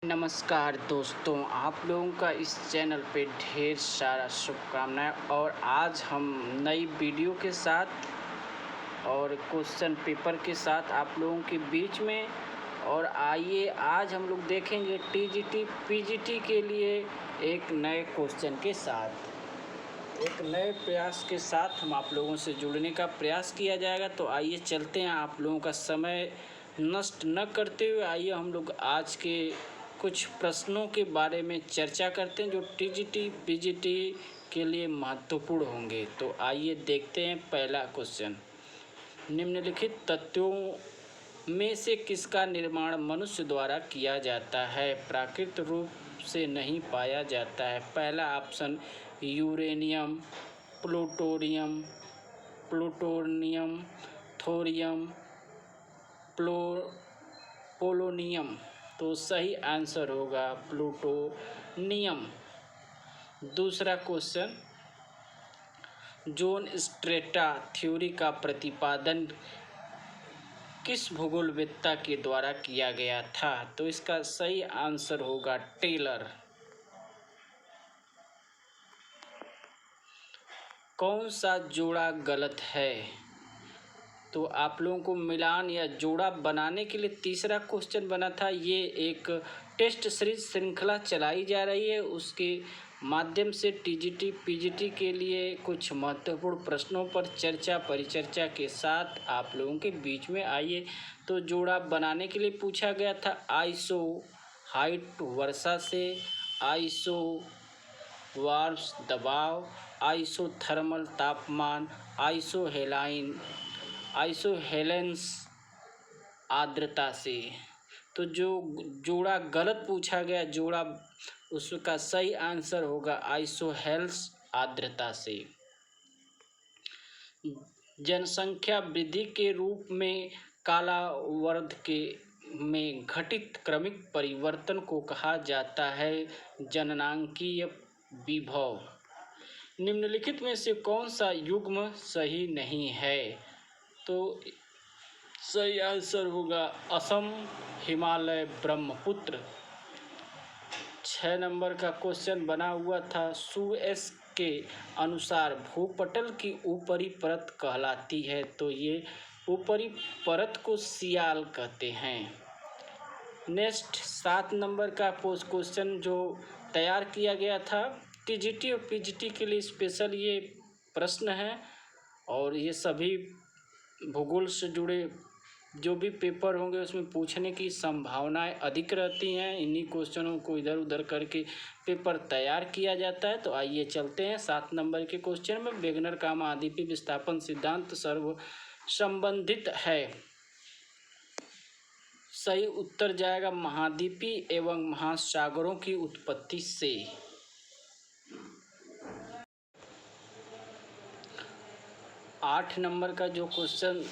नमस्कार दोस्तों, आप लोगों का इस चैनल पे ढेर सारा शुभकामनाएं। और आज हम नई वीडियो के साथ और क्वेश्चन पेपर के साथ आप लोगों के बीच में। और आइए आज हम लोग देखेंगे टीजीटी पीजीटी के लिए एक नए क्वेश्चन के साथ, एक नए प्रयास के साथ हम आप लोगों से जुड़ने का प्रयास किया जाएगा। तो आइए चलते हैं, आप लोगों का समय नष्ट न करते हुए आइए हम लोग आज के कुछ प्रश्नों के बारे में चर्चा करते हैं जो टीजीटी पीजीटी के लिए महत्वपूर्ण होंगे। तो आइए देखते हैं पहला क्वेश्चन। निम्नलिखित तत्वों में से किसका निर्माण मनुष्य द्वारा किया जाता है? प्राकृतिक रूप से नहीं पाया जाता है। पहला option uranium, plutonium, thorium, polonium. तो सही आंसर होगा प्लूटोनियम। दूसरा क्वेश्चन, जोन स्ट्रेटा थ्योरी का प्रतिपादन किस भूगोलवेत्ता के द्वारा किया गया था? तो इसका सही आंसर होगा टेलर। कौन सा जोड़ा गलत है? तो आप लोगों को मिलान या जोड़ा बनाने के लिए तीसरा क्वेश्चन बना था। ये एक टेस्ट सीरीज श्रृंखला चलाई जा रही है, उसके माध्यम से टीजीटी पीजीटी के लिए कुछ महत्वपूर्ण प्रश्नों पर चर्चा परिचर्चा के साथ आप लोगों के बीच में आइए। तो जोड़ा बनाने के लिए पूछा गया था आइसो हाइट वर्षा से, आइसो वार्प्स दबाव, आइसोथर्मल तापमान, आइसोहेलेंस आर्द्रता से। तो जो जोड़ा गलत पूछा गया जोड़ा, उसका सही आंसर होगा आइसोहेल्स आर्द्रता से। जनसंख्या वृद्धि के रूप में कालावधि के में घटित क्रमिक परिवर्तन को कहा जाता है जननांकीय विभव। निम्नलिखित में से कौन सा युग्म सही नहीं है? तो सही आंसर होगा असम, हिमालय, ब्रह्मपुत्र। 6 नंबर का क्वेश्चन बना हुआ था, सुएज के अनुसार भूपटल की ऊपरी परत कहलाती है। तो ये ऊपरी परत को सियाल कहते हैं। नेक्स्ट 7 नंबर का क्वेश्चन जो तैयार किया गया था टीजीटी और पीजीटी के लिए स्पेशल ये प्रश्न है। और ये सभी भूगोल से जुड़े जो भी पेपर होंगे उसमें पूछने की संभावनाएं अधिक रहती हैं। इन्हीं क्वेश्चनों को इधर उधर करके पेपर तैयार किया जाता है। तो आइए चलते हैं 7 नंबर के क्वेश्चन में। वेगनर का महाद्वीपीय विस्थापन सिद्धांत सर्व संबंधित है। सही उत्तर जाएगा महाद्वीपीय एवं महासागरों की उत्पत्ति से। 8 नंबर का जो क्वेश्चन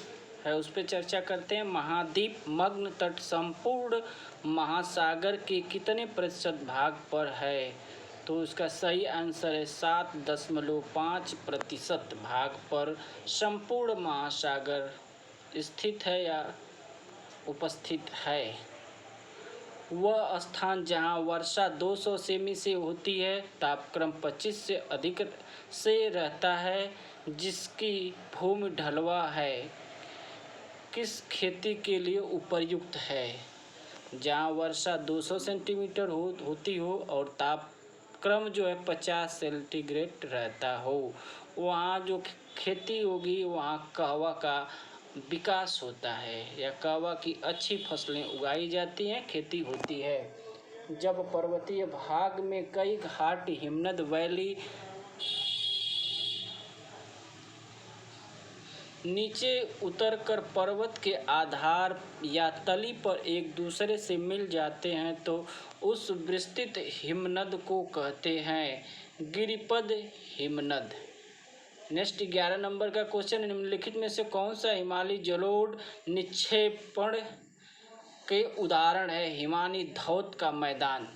है उस पर चर्चा करते हैं। महाद्वीप मग्न तट संपूर्ण महासागर के कितने प्रतिशत भाग पर है? तो इसका सही आंसर है 7.5% भाग पर संपूर्ण महासागर स्थित है या उपस्थित है। वह स्थान जहां वर्षा 200 सेमी से होती है, तापक्रम 25 से अधिक से रहता है, जिसकी भूमि ढलवा है, किस खेती के लिए उपयुक्त है? जहाँ वर्षा 200 सेंटीमीटर होती हो और तापक्रम जो है 50 सेंटीग्रेड रहता हो, वहाँ जो खेती होगी वहाँ कहवा का विकास होता है या कहवा की अच्छी फसलें उगाई जाती हैं, खेती होती है। जब पर्वतीय भाग में कई घाट हिमनद वैली नीचे उतरकर पर्वत के आधार या तली पर एक दूसरे से मिल जाते हैं तो उस विस्तृत हिमनद को कहते हैं गिरिपद हिमनद। नेक्स्ट 11 नंबर का क्वेश्चन, निम्नलिखित में से कौन सा हिमालयी जलोढ़ निक्षेपण के उदाहरण है? हिमानी धौत का मैदान।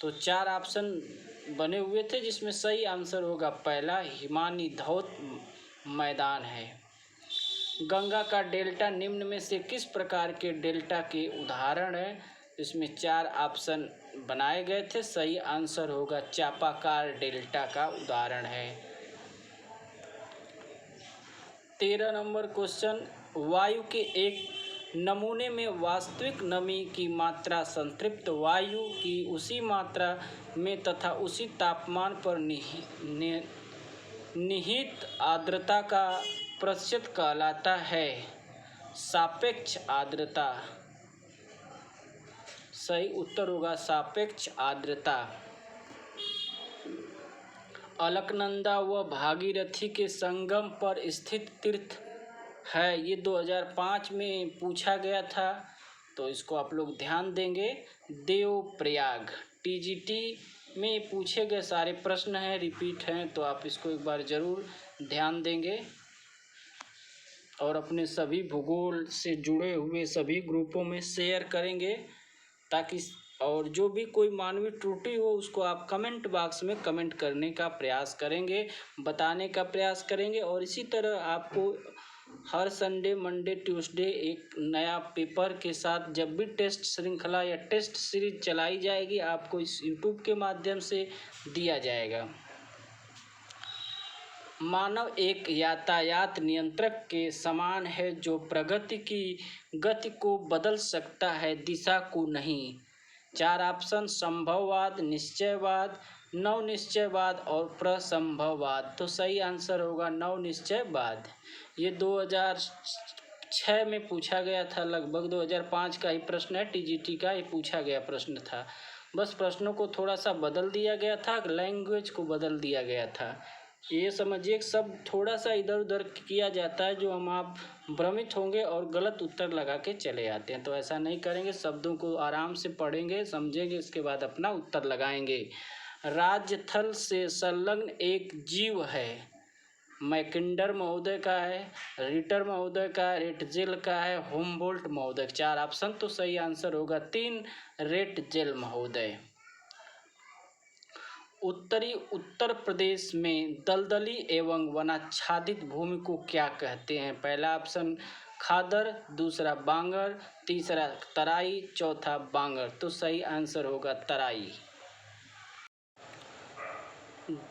तो 4 ऑप्शन बने हुए थे जिसमें सही आंसर होगा पहला हिमानी धौत मैदान है। गंगा का डेल्टा निम्न में से किस प्रकार के डेल्टा के उदाहरण है? इसमें 4 ऑप्शन बनाए गए थे। सही आंसर होगा चापाकार डेल्टा का उदाहरण है। 13 नंबर क्वेश्चन, वायु के एक नमूने में वास्तविक नमी की मात्रा संतृप्त वायु की उसी मात्रा में तथा उसी तापमान पर निहित आर्द्रता का प्रतिशत कहलाता है। सापेक्ष आर्द्रता। सही उत्तर होगा सापेक्ष आर्द्रता। अलकनंदा व भागीरथी के संगम पर स्थित तीर्थ है। ये 2005 में पूछा गया था, तो इसको आप लोग ध्यान देंगे। देवप्रयाग। टीजीटी में पूछे गए सारे प्रश्न हैं, रिपीट हैं, तो आप इसको एक बार ज़रूर ध्यान देंगे और अपने सभी भूगोल से जुड़े हुए सभी ग्रुपों में शेयर करेंगे, ताकि और जो भी कोई मानवीय त्रुटि हो उसको आप कमेंट बॉक्स में कमेंट करने का प्रयास करेंगे, बताने का प्रयास करेंगे। और इसी तरह आपको हर संडे, मंडे, ट्यूसडे एक नया पेपर के साथ जब भी टेस्ट श्रृंखला या टेस्ट सीरीज चलाई जाएगी, आपको इस यूट्यूब के माध्यम से दिया जाएगा। मानव एक यातायात नियंत्रक के समान है जो प्रगति की गति को बदल सकता है, दिशा को नहीं। 4 ऑप्शन संभववाद, निश्चयवाद, नवनिश्चयवाद और प्रसंभववाद। तो सही आंसर होगा नवनिश्चयवाद। ये 2006 में पूछा गया था, लगभग 2005 का ही प्रश्न है, टीजीटी का ही पूछा गया प्रश्न था। बस प्रश्नों को थोड़ा सा बदल दिया गया था, लैंग्वेज को बदल दिया गया था। ये समझिए सब थोड़ा सा इधर उधर किया जाता है, जो हम आप भ्रमित होंगे और गलत उत्तर लगा के चले आते हैं। तो ऐसा नहीं करेंगे, शब्दों को आराम से पढ़ेंगे, समझेंगे, इसके बाद अपना उत्तर लगाएंगे। राज्य-थल से संलग्न एक जीव है। मैकिंडर महोदय का है, रिटर महोदय का है, रेटजेल का है, हुम्बोल्ट महोदय। 4 ऑप्शन, तो सही आंसर होगा 3 रेटजेल महोदय। उत्तरी उत्तर प्रदेश में दलदली एवं वनाच्छादित भूमि को क्या कहते हैं? पहला ऑप्शन खादर, दूसरा बांगर, तीसरा तराई, चौथा बांगर। तो सही आंसर होगा तराई।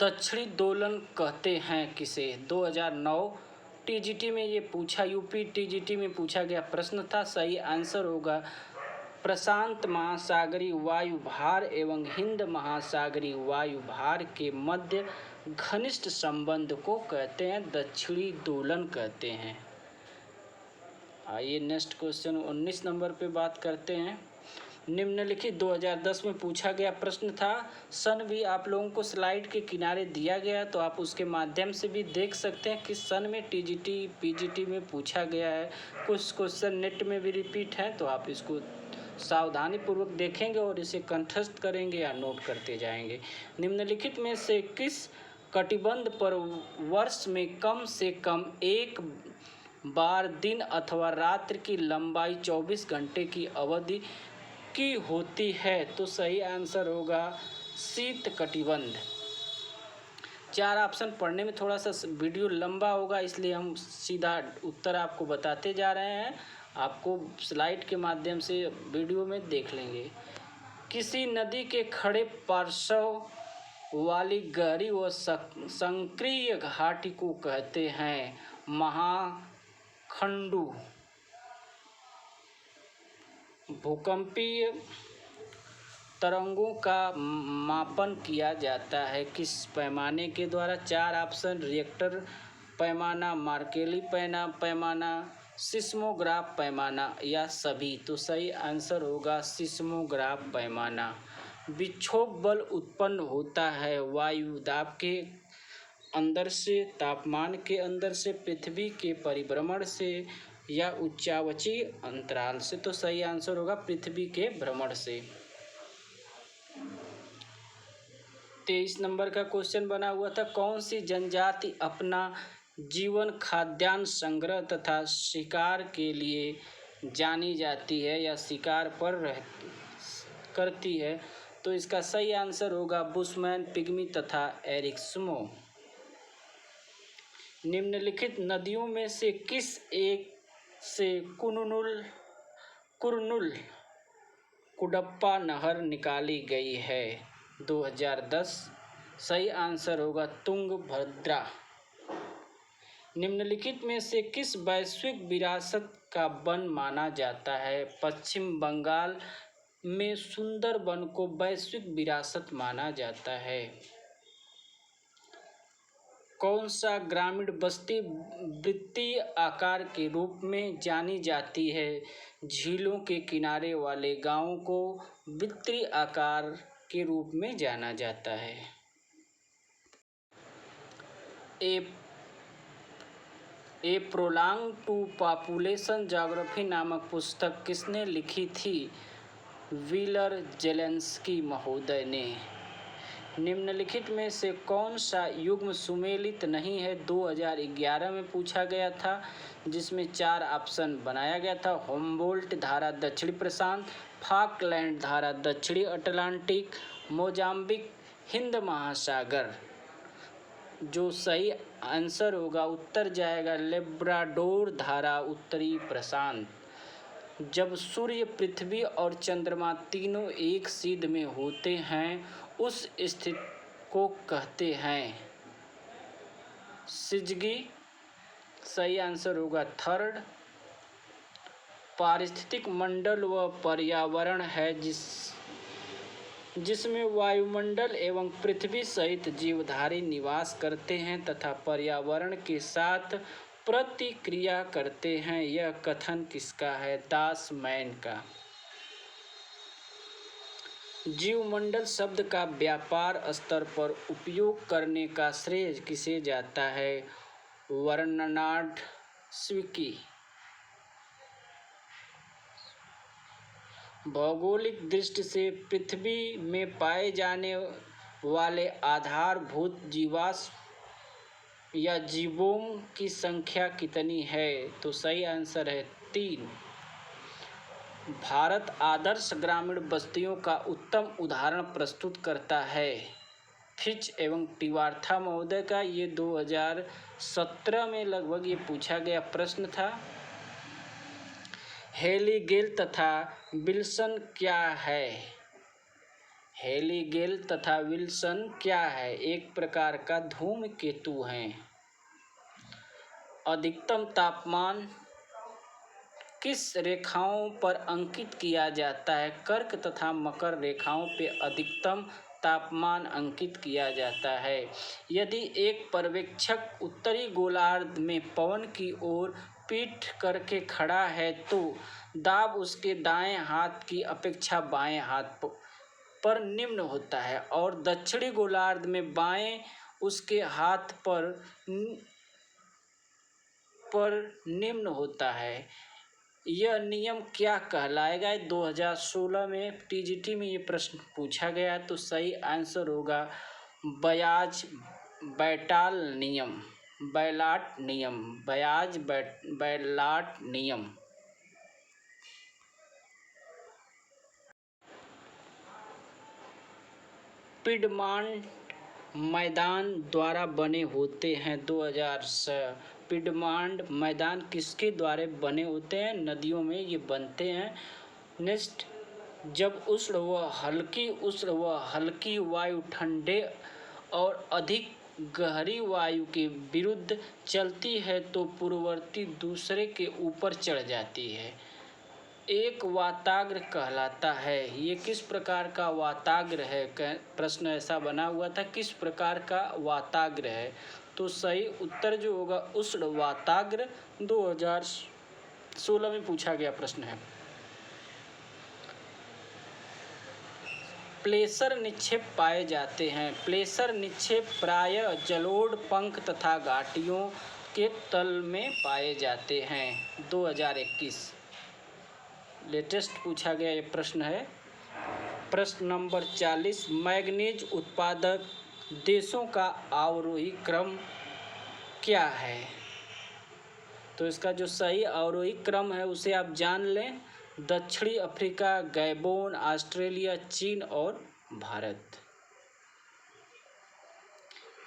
दक्षिणी दोलन कहते हैं किसे? 2009 टीजीटी में ये पूछा, यूपी टीजीटी में पूछा गया प्रश्न था। सही आंसर होगा प्रशांत महासागरीय वायु भार एवं हिंद महासागरीय वायु भार के मध्य घनिष्ठ संबंध को कहते हैं दक्षिणी दोलन कहते हैं। आइए नेक्स्ट क्वेश्चन 19 नंबर पे बात करते हैं। निम्नलिखित 2010 में पूछा गया प्रश्न था। सन भी आप लोगों को स्लाइड के किनारे दिया गया, तो आप उसके माध्यम से भी देख सकते हैं कि सन में टीजीटी पीजीटी में पूछा गया है। कुछ क्वेश्चन नेट में भी रिपीट हैं, तो आप इसको सावधानी पूर्वक देखेंगे और इसे कंठस्थ करेंगे या नोट करते जाएंगे। निम्नलिखित में से किस कटिबंध पर वर्ष में कम से कम एक बार दिन अथवा रात्रि की लंबाई 24 घंटे की अवधि की होती है? तो सही आंसर होगा शीत कटिबंध। 4 ऑप्शन पढ़ने में थोड़ा सा वीडियो लंबा होगा, इसलिए हम सीधा उत्तर आपको बताते जा रहे हैं। आपको स्लाइड के माध्यम से वीडियो में देख लेंगे। किसी नदी के खड़े पार्श्व वाली गहरी व संक्रीय घाटी को कहते हैं महाखंडू। भूकंपीय तरंगों का मापन किया जाता है किस पैमाने के द्वारा? 4 ऑप्शन रिएक्टर पैमाना, मार्केली पैमाना, सिस्मोग्राफ पैमाना या सभी। तो सही आंसर होगा सिस्मोग्राफ पैमाना। विक्षोभ बल उत्पन्न होता है वायु दाब के अंदर से, तापमान के अंदर से, पृथ्वी के परिभ्रमण से या उच्चावचीय अंतराल से। तो सही आंसर होगा पृथ्वी के भ्रमण से। 23 नंबर का क्वेश्चन बना हुआ था। कौन सी जनजाति अपना जीवन खाद्यान्न संग्रह तथा शिकार के लिए जानी जाती है या शिकार पर करती है? तो इसका सही आंसर होगा बुशमैन, पिग्मी तथा एरिक्समो। निम्नलिखित नदियों में से किस एक से कुरनुल कुडप्पा नहर निकाली गई है? 2010। सही आंसर होगा तुंगभद्रा। निम्नलिखित में से किस वैश्विक विरासत का वन माना जाता है? पश्चिम बंगाल में सुंदरबन को वैश्विक विरासत माना जाता है। कौन सा ग्रामीण बस्ती वृत्तीय आकार के रूप में जानी जाती है? झीलों के किनारे वाले गांवों को वृत्तीय आकार के रूप में जाना जाता है। ए प्रोलॉन्ग टू पॉपुलेशन ज्योग्राफी नामक पुस्तक किसने लिखी थी? व्हीलर जेलेंस्की महोदय ने। निम्नलिखित में से कौन सा युग्म सुमेलित नहीं है? 2011 में पूछा गया था, जिसमें 4 ऑप्शन बनाया गया था। हुम्बोल्ट धारा दक्षिणी प्रशांत, फॉकलैंड धारा दक्षिणी अटलांटिक, मोजाम्बिक हिंद महासागर। जो सही आंसर होगा, उत्तर जाएगा लेब्राडोर धारा उत्तरी प्रशांत। जब सूर्य, पृथ्वी और चंद्रमा तीनों एक सीध में होते हैं, उस स्थिति को कहते हैं सिजगी। सही आंसर होगा थर्ड। पारिस्थितिक मंडल वह पर्यावरण है जिसमें वायुमंडल एवं पृथ्वी सहित जीवधारी निवास करते हैं तथा पर्यावरण के साथ प्रतिक्रिया करते हैं। यह कथन किसका है? दासमैन का। जीवमंडल शब्द का व्यापार स्तर पर उपयोग करने का श्रेय किसे जाता है? बर्नार्ड स्विकी। भौगोलिक दृष्टि से पृथ्वी में पाए जाने वाले आधारभूत जीवाश्म या जीवों की संख्या कितनी है? तो सही आंसर है 3। भारत आदर्श ग्रामीण बस्तियों का उत्तम उदाहरण प्रस्तुत करता है। फिच एवं टिवार्था महोदय का ये 2017 में लगभग ये पूछा गया प्रश्न था। हेली गेल तथा विल्सन क्या है? हेली गेल तथा विल्सन क्या है? एक प्रकार का धूमकेतु हैं। अधिकतम तापमान किस रेखाओं पर अंकित किया जाता है? कर्क तथा मकर रेखाओं पे अधिकतम तापमान अंकित किया जाता है। यदि एक पर्यवेक्षक उत्तरी गोलार्ध में पवन की ओर पीठ करके खड़ा है तो दाब उसके दाएं हाथ की अपेक्षा बाएं हाथ पर निम्न होता है और दक्षिणी गोलार्ध में बाएं उसके हाथ पर निम्न होता है। यह नियम क्या कहलाएगा? 2016 में टीजीटी में ये प्रश्न पूछा गया, तो सही आंसर होगा बयाज-बैटाल नियम, बैलाट नियम, बैलाट नियम। पिडमांट मैदान द्वारा बने होते हैं। 2006 पिडमांट मैदान किसके द्वारा बने होते हैं? नदियों में ये बनते हैं। नेक्स्ट, जब उष्ण व हल्की वायु ठंडे और अधिक गहरी वायु के विरुद्ध चलती है तो पूर्ववर्ती दूसरे के ऊपर चढ़ जाती है, एक वाताग्र कहलाता है। ये किस प्रकार का वाताग्र है? प्रश्न ऐसा बना हुआ था, किस प्रकार का वाताग्र है? तो सही उत्तर जो होगा उष्ण वाताग्र 2016 में पूछा गया प्रश्न है। प्लेसर निक्षेप पाए जाते हैं। प्लेसर निक्षेप प्रायः जलोढ़, पंख तथा घाटियों के तल में पाए जाते हैं। 2021 लेटेस्ट पूछा गया ये प्रश्न है। प्रश्न नंबर 40, मैग्नीज उत्पादक देशों का आरोही क्रम क्या है? तो इसका जो सही आरोही क्रम है उसे आप जान लें। दक्षिणी अफ्रीका, गैबोन, ऑस्ट्रेलिया, चीन और भारत।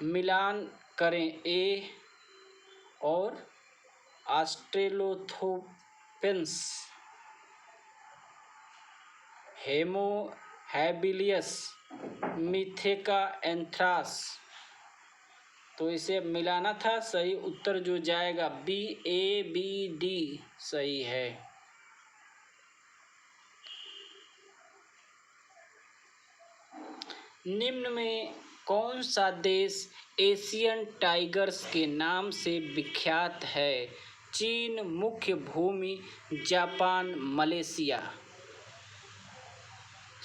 मिलान करें ए और ऑस्ट्रेलोथोपेंस हेमो हैबिलियस, मिथेका एंथ्रास। तो इसे अब मिलाना था। सही उत्तर जो जाएगा BABD सही है। निम्न में कौन सा देश एशियन टाइगर्स के नाम से विख्यात है? चीन, मुख्य भूमि, Japan, Malaysia.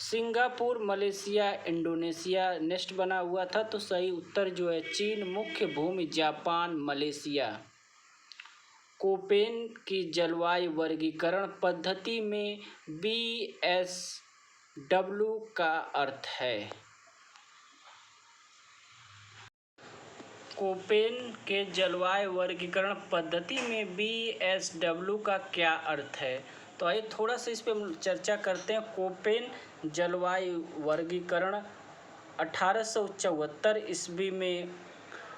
Singapore, Malaysia, Indonesia next बना हुआ था, तो सही उत्तर जो है चीन, मुख्य भूमि, जापान, मलेशिया। कोपेन की जलवायु वर्गीकरण पद्धति में BSW का अर्थ है। कोपेन के जलवायु वर्गीकरण पद्धति में BSW का क्या अर्थ है? तो आइए थोड़ा सा इस पे हम चर्चा करते हैं। कोपेन जलवायु वर्गीकरण 1874 ईस्वी में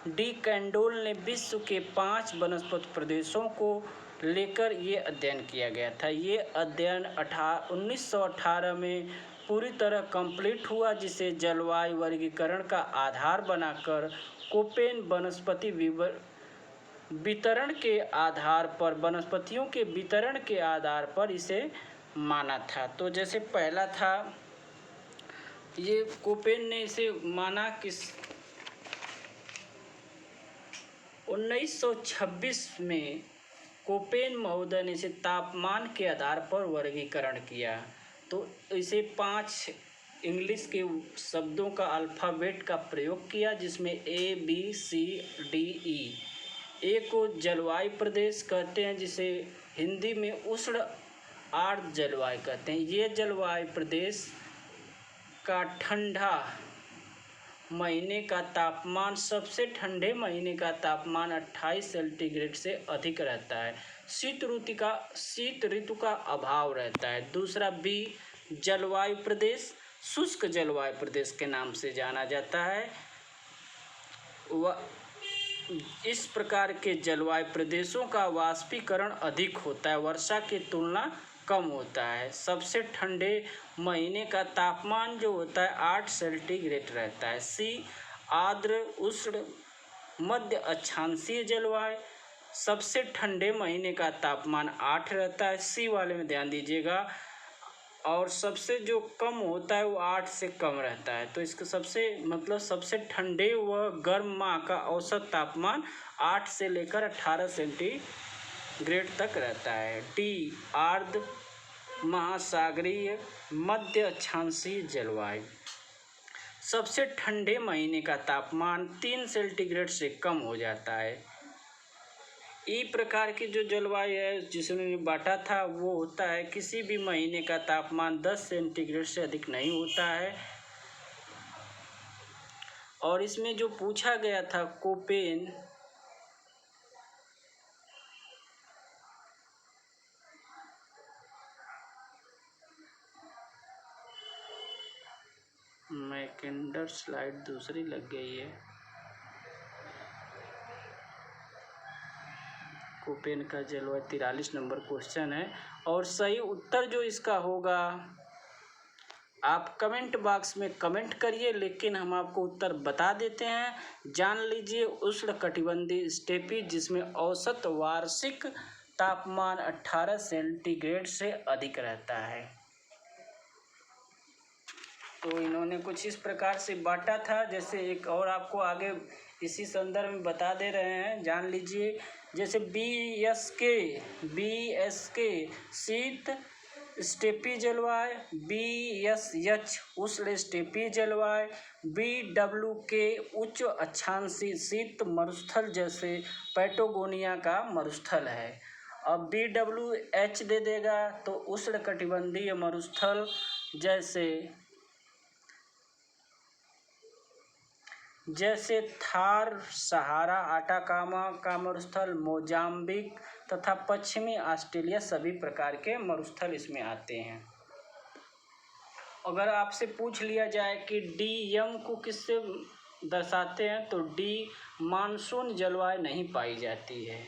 डी कैंडोल ने विश्व के 5 वनस्पति प्रदेशों को लेकर ये अध्ययन किया गया था। ये अध्ययन 1918 में पूरी तरह कंप्लीट हुआ, जिसे जलवायु वर्गीकरण का आधार बनाकर कोपेन वनस्पति वितरण के आधार पर, वनस्पतियों के वितरण के आधार पर इसे माना था। तो जैसे पहला था, ये कोपेन ने इसे माना किस 1926 में कोपेन महोदय ने इसे तापमान के आधार पर वर्गीकरण किया। तो इसे 5 इंग्लिश के शब्दों का अल्फ़ाबेट का प्रयोग किया, जिसमें ABCDE। ए को जलवायु प्रदेश कहते हैं, जिसे हिंदी में उष्ण आर्द्र जलवायु कहते हैं। ये जलवायु प्रदेश का ठंडा महीने का तापमान, सबसे ठंडे महीने का तापमान 28 सेंटीग्रेड से अधिक रहता है। शीत ऋतु का अभाव रहता है। दूसरा B जलवायु प्रदेश शुष्क जलवायु प्रदेश के नाम से जाना जाता है। इस प्रकार के जलवायु प्रदेशों का वाष्पीकरण अधिक होता है, वर्षा की तुलना कम होता है। सबसे ठंडे महीने का तापमान जो होता है 8 सेंटीग्रेड रहता है। C आर्द्र उष्ण मध्य अक्षांशीय जलवायु, सबसे ठंडे महीने का तापमान 8 रहता है। C वाले में ध्यान दीजिएगा। और सबसे जो कम होता है वो 8 से कम रहता है। तो इसका सबसे ठंडे व गर्म माह का औसत तापमान 8 से लेकर 18 सेंटीग्रेड तक रहता है। D आर्द्र महासागरीय मध्य अक्षांशीय जलवायु, सबसे ठंडे महीने का तापमान 3 सेंटीग्रेड से कम हो जाता है। ई प्रकार की जो जलवायु है जिसने बांटा था, वो होता है किसी भी महीने का तापमान 10 सेंटीग्रेड से अधिक नहीं होता है। और इसमें जो पूछा गया था कोपेन मैकेंडर स्लाइड दूसरी लग गई है। कोपेन का जलवायु 43 नंबर क्वेश्चन है। और सही उत्तर जो इसका होगा, आप कमेंट बॉक्स में कमेंट करिए, लेकिन हम आपको उत्तर बता देते हैं। जान लीजिए उष्णकटिबंधीय स्टेपी, जिसमें औसत वार्षिक तापमान 18 सेंटीग्रेड से अधिक रहता है। तो इन्होंने कुछ इस प्रकार से बांटा था। जैसे एक और आपको आगे इसी संदर्भ में बता दे रहे हैं, जान लीजिए। जैसे BSK शीत स्टेपी जलवायु, BSH उष्ण स्टेपी जलवायु, BWK उच्च अक्षांशीय शीत मरुस्थल जैसे पैटागोनिया का मरुस्थल है। अब BWH दे देगा तो उष्णकटिबंधीय मरुस्थल जैसे थार, सहारा, आटाकामा का मरुस्थल, मोजाम्बिक तथा पश्चिमी ऑस्ट्रेलिया, सभी प्रकार के मरुस्थल इसमें आते हैं। अगर आपसे पूछ लिया जाए कि DM को किससे दर्शाते हैं, तो D मानसून जलवायु नहीं पाई जाती है।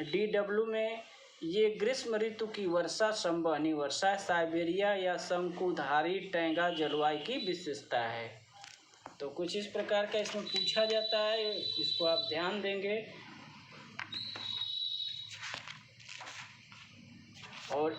DW में ये ग्रीष्म ऋतु की वर्षा संवहनी वर्षा साइबेरिया या शंकुधारी टैंगा जलवायु की विशेषता है। तो कुछ इस प्रकार का इसमें पूछा जाता है, इसको आप ध्यान देंगे। और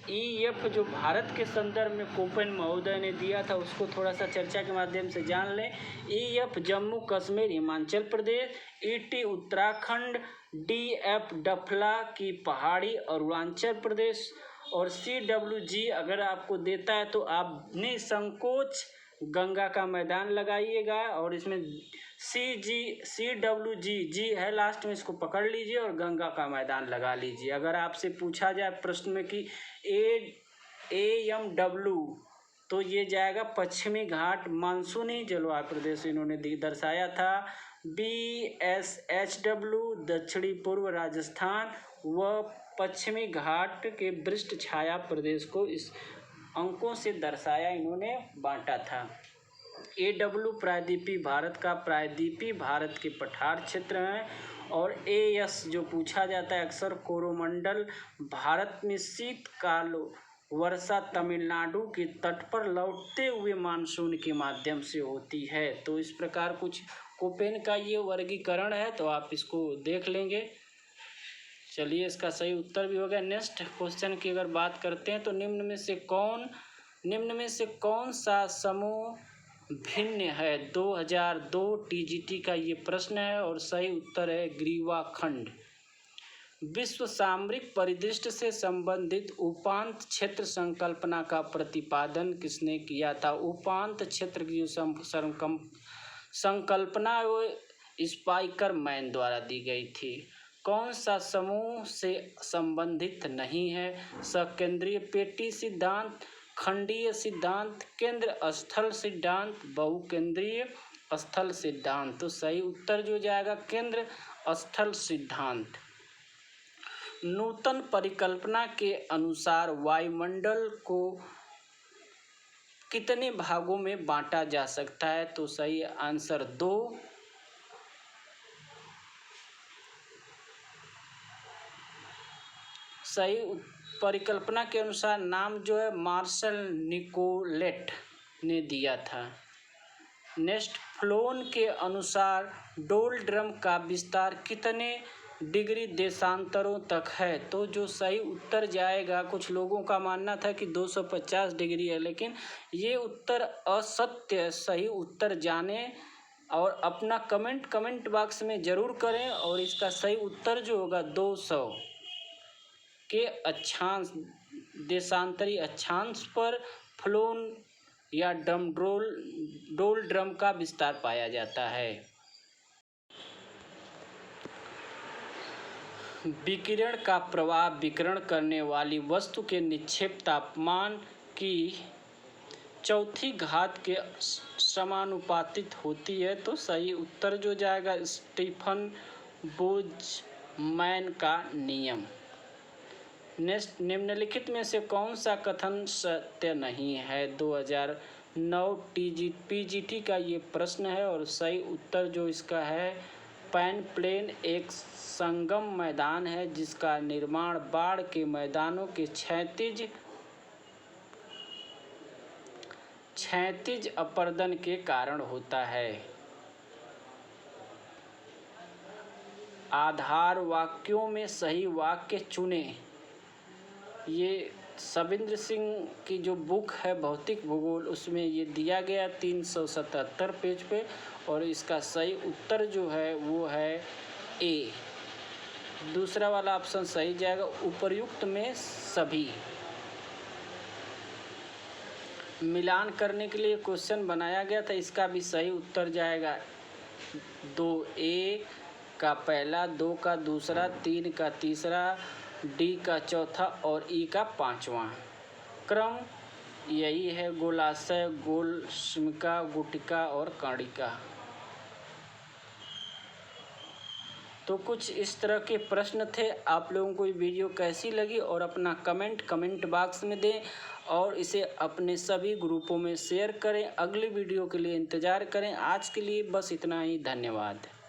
EF जो भारत के संदर्भ में कोपेन महोदय ने दिया था, उसको थोड़ा सा चर्चा के माध्यम से जान लें। EF Jammu Kashmir Himachal Pradesh, ET Uttarakhand, DF डफला की पहाड़ी अरुणाचल प्रदेश, और CWG अगर आपको देता है तो आप निसंकोच गंगा का मैदान लगाइएगा। और इसमें CWG है लास्ट में, इसको पकड़ लीजिए और गंगा का मैदान लगा लीजिए। अगर आपसे पूछा जाए प्रश्न में कि AMW, तो ये जाएगा पश्चिमी घाट मानसूनी जलवायु प्रदेश इन्होंने दर्शाया था। BSHW दक्षिणी पूर्व राजस्थान व पश्चिमी घाट के वृष्ट छाया प्रदेश को इस अंकों से दर्शाया, इन्होंने बांटा था। AW प्रायद्वीपीय भारत का प्रायद्वीपीय भारत के पठार क्षेत्र हैं। और AS जो पूछा जाता है अक्सर कोरोमंडल भारत में शीतकाल वर्षा तमिलनाडु के तट पर लौटते हुए मानसून के माध्यम से होती है। तो इस प्रकार कुछ कोपेन का ये वर्गीकरण है, तो आप इसको देख लेंगे। चलिए, इसका सही उत्तर भी हो गया। नेक्स्ट क्वेश्चन की अगर बात करते हैं तो निम्न में से कौन सा समूह भिन्न है? 2002 TGT का ये प्रश्न है और सही उत्तर है ग्रीवा खंड। विश्व सामरिक परिदृश्य से संबंधित उपांत क्षेत्र संकल्पना का प्रतिपादन किसने किया था? उपांत क्षेत्र की संकल्पना वो स्पाइकर मैन द्वारा दी गई थी। कौन सा समूह से संबंधित नहीं है? सकेंद्रीय पेटी सिद्धांत, खंडीय सिद्धांत, केंद्र स्थल सिद्धांत, बहुकेंद्रीय स्थल सिद्धांत। तो सही उत्तर जो जाएगा केंद्र स्थल सिद्धांत। नूतन परिकल्पना के अनुसार वायुमंडल को कितने भागों में बांटा जा सकता है? तो सही आंसर 2। सही परिकल्पना के अनुसार नाम जो है मार्शल निकोलेट ने दिया था। नेक्स्ट, फ्लोन के अनुसार डोल ड्रम का विस्तार कितने डिग्री देशांतरों तक है? तो जो सही उत्तर जाएगा, कुछ लोगों का मानना था कि 250 डिग्री है, लेकिन ये उत्तर असत्य है। सही उत्तर जाने और अपना कमेंट बॉक्स में ज़रूर करें। और इसका सही उत्तर जो होगा 200 के अक्षांश, देशांतरी अक्षांश पर फ्लोन या डोल ड्रम का विस्तार पाया जाता है। विकिरण का प्रवाह विकिरण करने वाली वस्तु के निक्षेप तापमान की चौथी घात के समानुपातिक होती है। तो सही उत्तर जो जाएगा स्टीफन बोल्ट्जमैन का नियम। नेक्स्ट, निम्नलिखित में से कौन सा कथन सत्य नहीं है? 2009 PGT का ये प्रश्न है और सही उत्तर जो इसका है पैन प्लेन एक संगम मैदान है जिसका निर्माण बाढ़ के मैदानों के क्षैतिज अपर्दन के कारण होता है। आधार वाक्यों में सही वाक्य चुने। ये सविंद्र सिंह की जो बुक है भौतिक भूगोल, उसमें ये दिया गया 377 पेज पे। और इसका सही उत्तर जो है वो है ए। दूसरा वाला ऑप्शन सही जाएगा, उपर्युक्त में सभी। मिलान करने के लिए क्वेश्चन बनाया गया था, इसका भी सही उत्तर जाएगा 2A का पहला, 2 का दूसरा, 3 का तीसरा, D का चौथा और E का पांचवा। क्रम यही है, गोलाशय, गोलस्मिका, गुटिका और कर्णिका। तो कुछ इस तरह के प्रश्न थे। आप लोगों को ये वीडियो कैसी लगी और अपना कमेंट बॉक्स में दें और इसे अपने सभी ग्रुपों में शेयर करें। अगली वीडियो के लिए इंतज़ार करें। आज के लिए बस इतना ही। धन्यवाद।